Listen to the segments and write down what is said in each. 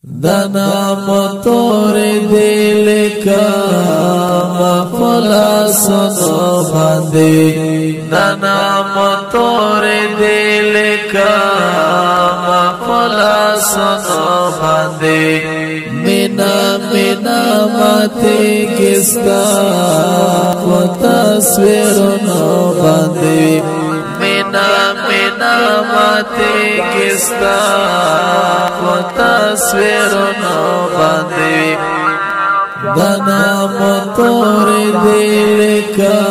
دنا مطور دل کا مخلصنو باندې دنا مطور دل کا مخلصنو باندې مینا مینا ماته کستا و تصویرونو باندې مینا مینا ماته کستا و تصویرونو باندې دنا مطور دل کا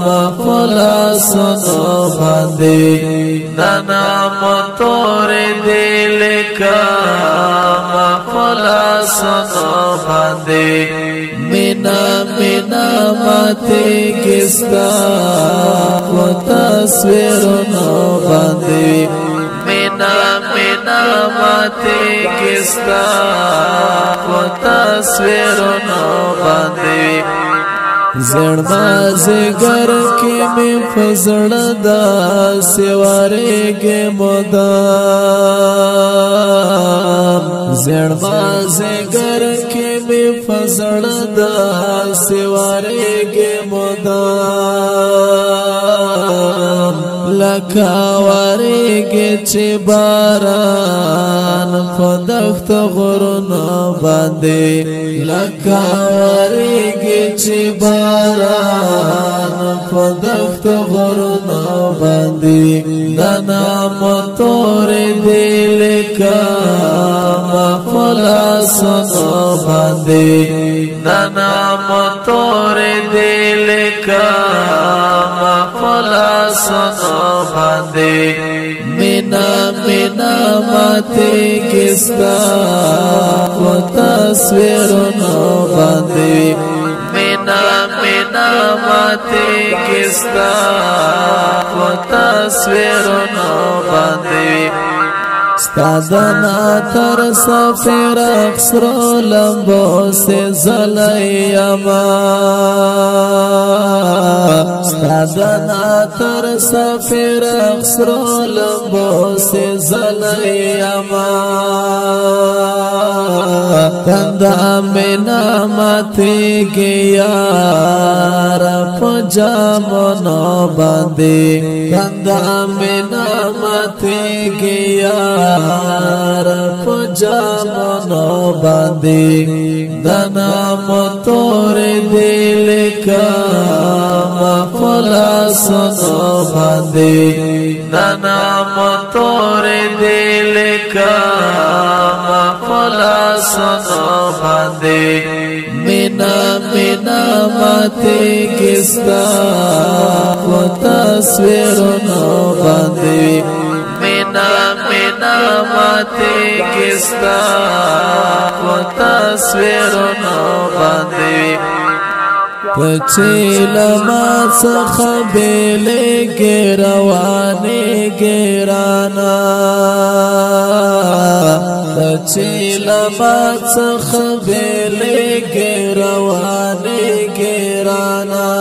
مخلصنو باندې دنا مطور دل کا مخلصنو باندې مینا مینا ماته کستا و تصویرونو باندې مینا مینا ماته کستا و تصویرونو باندې زړما زګر کې می فزړه دا سواره کې مدام زړما زګر کې می فزړه دا سواره کې مدام لکاواره کې چې باران پدخت غرونو باندې لکاواره کې چې باران پدخت غرونو باندې دنا مطور دل کا مخلصنو باندې دنا مطور دل کا مخلصنو باندې مینا مینا ماته کستا و تصویرونو باندې مینا مینا ماته کستا و تصویرونو باندې ستادنا تر سفر اخسرو لمبو سے زلیما ستادنا تر سفر اخسرو لمبو سے زلیما کندا مینا ماتی گیا رف جامنو باندے کندا مینا ماتی گیا رف جامنو باندے دنا مطور دل کا مخلصنو باندے دنا مطور دل کا مخلصنو باندے مینا مینا ماته کستا و تصویرونو باندې مینا مینا ماته کستا و تصویرونو باندې پچیل ما څخه بیلې ګروانې ګرانا پچیل ما څخه بیلې ګروانې ګرانا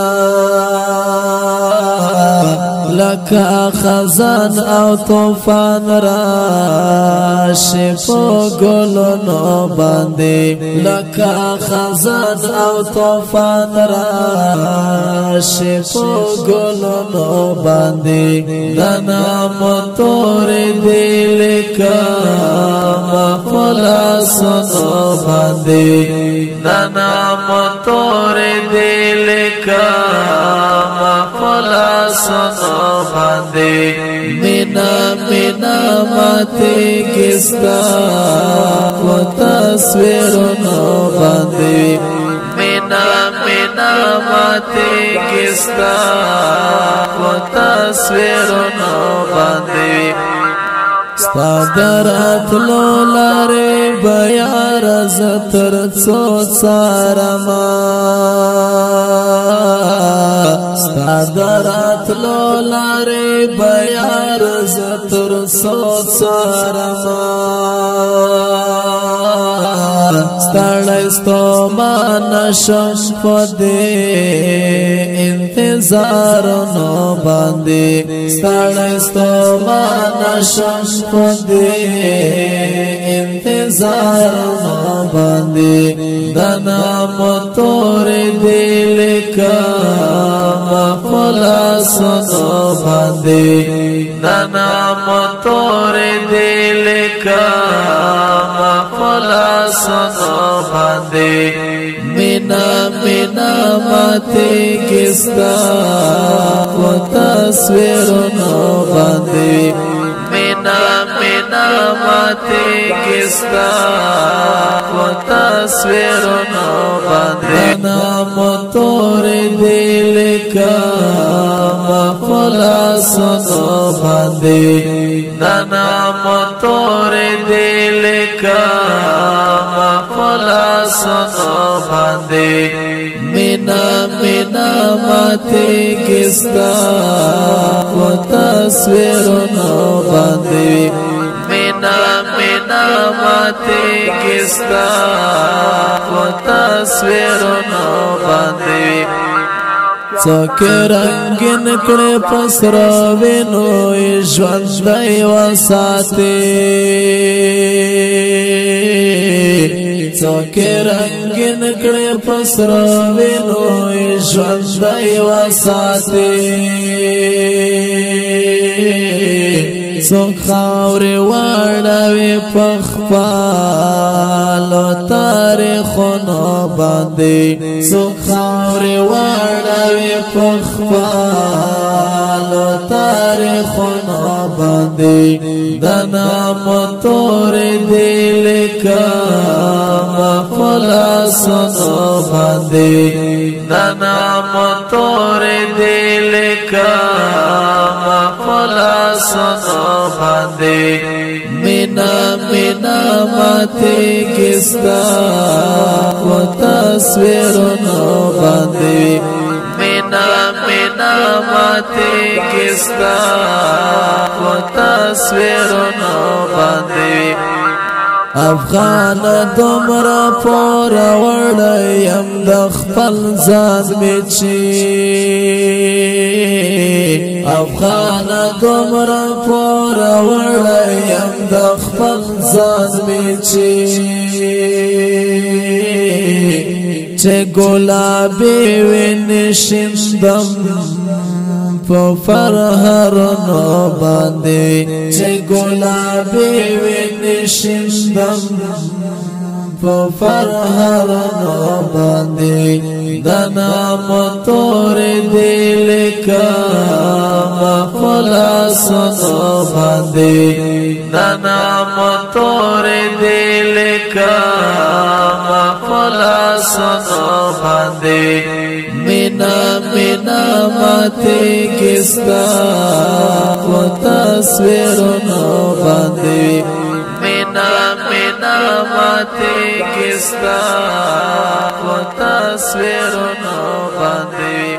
لکه خزان او طوفان را شپو ګلونو باندې لکه خزان او طوفان را شپو ګلونو باندې دنا مطور دل کا مخلصنو باندې دنا مطور دل کا مخلصنو باندې مینا مینا ماته کستا و تصویرونو باندې مینا مینا ماته کستا و تصویرونو باندې ستادرات لولاره بیار زتر څو سارما ستادرات لولاره بیار زتر څو سارما ستړی ستومان شم پدې انتظار نو باندې ستړی ستومان شم پدې انتظار باندې د نعمتور دې لکه خلاصو باندې د نعمتور دې لکه خلاصو باندې مینا مینا ماته کستا و تصویرونو باندې مینا مینا ماته کستا و تصویرونو باندې نعمتور دې لکه خلاصو باندې نعمتور دې لکه خلاصو باندې مینا مینا ماته کستا و تصویرونو باندې مینا مینا ماته کستا و تصویرونو باندې څوک رنگین کړه پسر وینو ژوند دی وساته څوک رنگین کړه پسر وینو ژوند دی وساته څوک خاورې واړوي پخپالو تاریخونو باندې څوک خاورې واړوي پخپالو تاریخونو باندې د نعمتور دې لکه خلاصو باندې د نعمتور دې لکه خلاصو باندې مینا مینا ماته کستا و تصویرونو باندې مینا مینا ماته کستا و تصویرونو باندې افغان دومره پور وړیم د خپل ځان میچی افغان دومره پور وړیم د خپل ځان میچی چې ګلابي ونشندم په فرهارونو باندې چې ګلابي ونشندم په فرهارونو باندې د نعمتور دې لکه خلاصو باندې د نعمتور دې لکه خلاصو باندې مینا مینا ماته کستا و تصویرونو باندې مینا مینا ماته کستا و تصویرونو باندې